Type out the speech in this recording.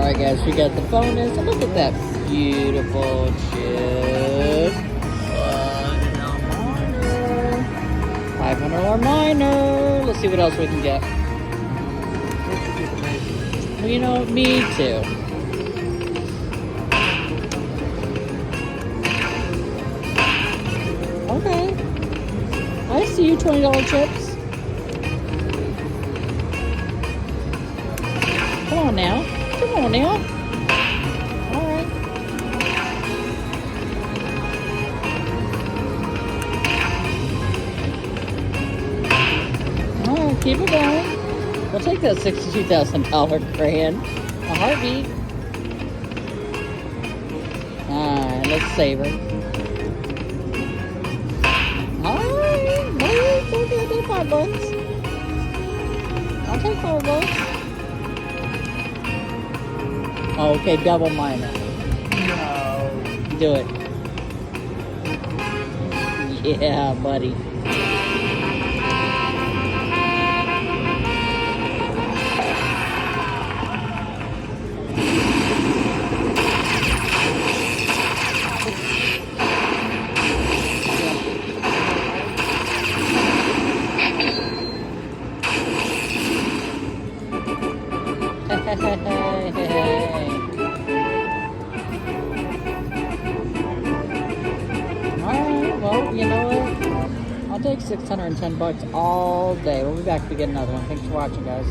Alright guys, we got the bonus, and look at that beautiful chip. $500 minor. Let's see what else we can get. Well, you know, me too. Okay. I see you, $20 chips. Come on now. Come on now. Alright. Alright, keep it going. We'll take that $62,000 grand. A heartbeat. Alright, let's savor. Alright, no, okay, I'll take $5. I'll take $5. Oh, okay, double minor. No. Do it. Yeah, buddy. Alright, well, you know what? I'll take $610 all day. We'll be back to get another one. Thanks for watching, guys.